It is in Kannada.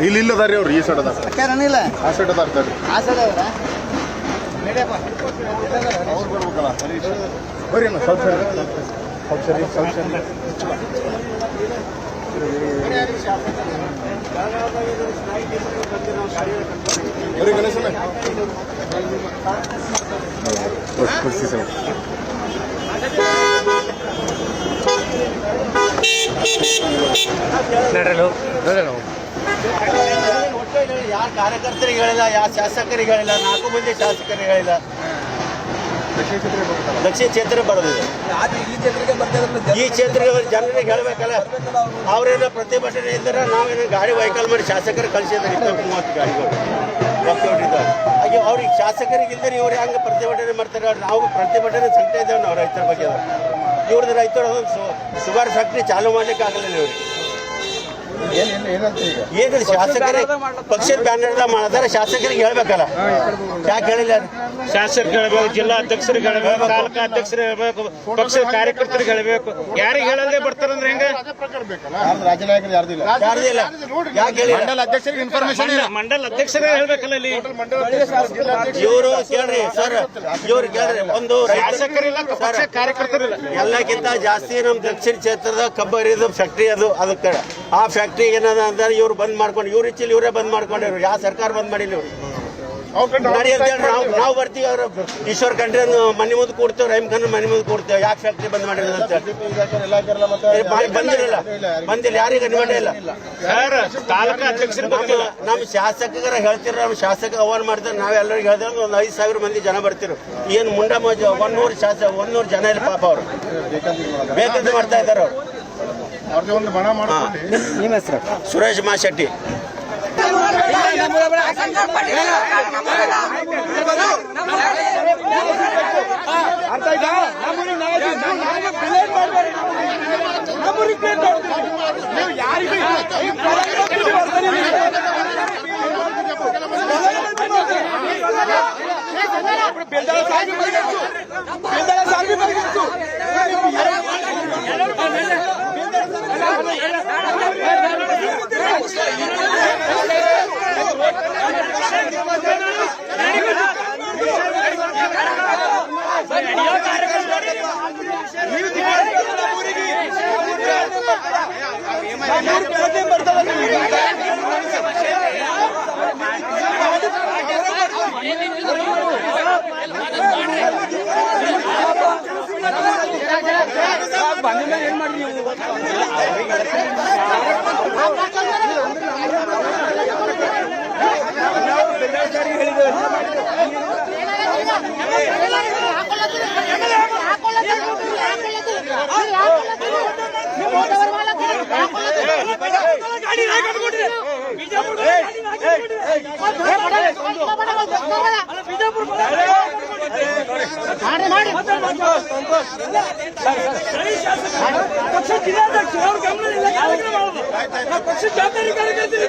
ಇಲ್ಲಿ ಇಲ್ಲದಾರಿ ಅವ್ರು ಈ ಸೈಡ್ ಅದಾರ ಇಲ್ಲ ಆ ಸೈಡ್ ಅದಾರ ಆ ಸೈಡ್ ಅವ್ರ ಅವ್ರು ಬರ್ಬೇಕಲ್ಲ ಬರ್ರಿ ಅಣ್ಣ ಸ್ವಲ್ಪ ಸರಿ ಸ್ವಲ್ಪ ಸರಿ ಬರೀ ಗಣೇಶನ ಕುರ್ಸಿ ಸರ್ ಯಾರ ಕಾರ್ಯಕರ್ತರಿಗೆ ಹೇಳಿಲ್ಲ, ಯಾವ ಶಾಸಕರಿಗೆ ಹೇಳಿಲ್ಲ, 4 ಮಂದಿ ಶಾಸಕರಿಗೆ ಹೇಳಿಲ್ಲ. ದಕ್ಷಿಣ ಕ್ಷೇತ್ರ ಬರೋದಿದೆ. ಈ ಕ್ಷೇತ್ರಕ್ಕೆ ಜನರಿಗೆ ಹೇಳಬೇಕಲ್ಲ. ಅವರೇನೋ ಪ್ರತಿಭಟನೆ ಇದ್ದಾರೆ, ನಾವೇನೋ ಗಾಡಿ ವೆಹಿಕಲ್ ಮಾಡಿ ಶಾಸಕರು ಕಳಿಸಿದ್ದಾರೆ. 20-30 ಗಾಡಿಗಳು ಒಕ್ಕಲಿದ್ದಾರೆ. ಹಾಗೆ ಅವ್ರಿಗೆ ಶಾಸಕರಿಗೆ ಇಲ್ದರೆ ಇವ್ರು ಹೆಂಗೆ ಪ್ರತಿಭಟನೆ ಮಾಡ್ತಾರೆ? ನಾವು ಪ್ರತಿಭಟನೆ ಸಂಖ್ಯೆ ಇದ್ದೇವೆ ನಾವು ರೈತರ ಬಗ್ಗೆ. ಇವ್ರದ್ದು ರೈತರು ಶುಗರ್ ಫ್ಯಾಕ್ಟ್ರಿ ಚಾಲೂ ಮಾಡ್ಲಿಕ್ಕೆ ಆಗಲಿಲ್ಲ. ಇವ್ರಿಗೆ ಏನು ಶಾಸಕರೇ ಪಕ್ಷದ ಬ್ಯಾನರ್ದ ಮಾಡಿದಾರೆ, ಶಾಸಕರಿಗೆ ಹೇಳ್ಬೇಕಲ್ಲ. ಯಾಕೆ ಹೇಳಿಲ್ಲ? ಶಾಸಕರಿಗೆ ಹೇಳಬೇಕು, ಜಿಲ್ಲಾ ಅಧ್ಯಕ್ಷರಿಗೆ ಹೇಳಬೇಕು, ತಾಲೂಕಾ ಅಧ್ಯಕ್ಷರಿಗೆ ಹೇಳಬೇಕು, ಪಕ್ಷದ ಕಾರ್ಯಕರ್ತರಿಗೆ ಹೇಳಬೇಕು. ಯಾರಿಗೆ ಹೇಳಲ್ದೇ ಬರ್ತಾರಂದ್ರೆ ಹೆಂಗ? ರಾಜನಾಯಕರು ಯಾರ್ದಿಲ್ಲ ಯಾಕೆ ಹೇಳಿ? ಮಂಡಲ ಅಧ್ಯಕ್ಷರಿಗೆ ಇನ್ಫಾರ್ಮೇಶನ್ ಮಂಡಲ ಅಧ್ಯಕ್ಷರೇ ಹೇಳ್ಬೇಕಲ್ಲ. ಇಲ್ಲಿ ಇವರು ಕೇಳ್ರಿ ಸರ್, ಇವ್ರು ಕೇಳ್ರಿ. ಒಂದು ಶಾಸಕರಿಲ್ಲ, ಪಕ್ಷ ಕಾರ್ಯಕರ್ತರಿಲ್ಲ. ಎಲ್ಲಕ್ಕಿಂತ ಜಾಸ್ತಿ ನಮ್ಮ ದಕ್ಷಿಣ ಕ್ಷೇತ್ರದ ಕಬ್ಬರಿದು ಫ್ಯಾಕ್ಟ್ರಿ ಅದಕ್ಕೆ ಆ ಫ್ಯಾಕ್ಟ್ರಿಗೆ ಏನದ ಅಂದ್ರೆ ಇವ್ರು ಬಂದ್ ಮಾಡ್ಕೊಂಡು ಇವ್ರ ಇಚ್ಛೆಲಿ ಇವರೇ ಬಂದ್ ಮಾಡ್ಕೊಂಡಿರು. ಯಾವ ಸರ್ಕಾರ ಬಂದ್ ಮಾಡಿಲ್ಲ ಇವ್ರು. ನಡಿ ಅಂತ ಹೇಳಿ ನಾವು ಬರ್ತೀವಿ. ಅವ್ರು ಈಶ್ವರ್ ಖಂಡ್ರೆ ಮನೆ ಮುಂದೆ ಕೂಡ್ತೇವೆ, ರಹೀಮ್ ಖಾನ್ ಮನೆ ಮುಂದೆ ಕೂಡ್ತೇವೆ. ಯಾಕೆ ಫ್ಯಾಕ್ಟ್ರಿ ಬಂದ್ ಮಾಡಿಲ್ಲ ಅಂತ ಬಂದಿಲ್ಲ, ಯಾರಿಗೆ ಅನಿವಾರ್ಯ ಇಲ್ಲ. ತಾಲೂಕಾ ಅಧ್ಯಕ್ಷರಿಗೆ ಗೊತ್ತಿಲ್ಲ. ನಮ್ಮ ಶಾಸಕರ ಹೇಳ್ತಿರ, ನಮ್ಮ ಶಾಸಕ ಆಹ್ವಾನ ಮಾಡ್ತಾರೆ. ನಾವೆಲ್ಲರಿಗೆ ಹೇಳಿದ್ರೆ ಒಂದು 5,000 ಮಂದಿ ಜನ ಬರ್ತಿರು. ಏನು ಮುಂಡ 100 ಜನ ಇಲ್ಲ ಪಾಪ. ಅವರು ಬೇಕಂತ ಮಾಡ್ತಾ ಇದ್ದಾರೆ. ಅವ್ರು ಒಂದು ಬಣ ಮಾಡ್ಕೊಂಡು ನಿಮ್ಮ ಹೆಸರು? ಸುರೇಶ್ ಮಾಶೆಟ್ಟಿ. ಏನ್ ಮಾಡಿ ಪಕ್ಷ ಜಿಲ್ಲಾಧ್ಯಕ್ಷ ಅವ್ರ ಗಮನ ಇಲ್ಲ. ಪಕ್ಷ ಜವಾಬ್ದಾರಿ ಕಾರ್ಯಕರ್ತರು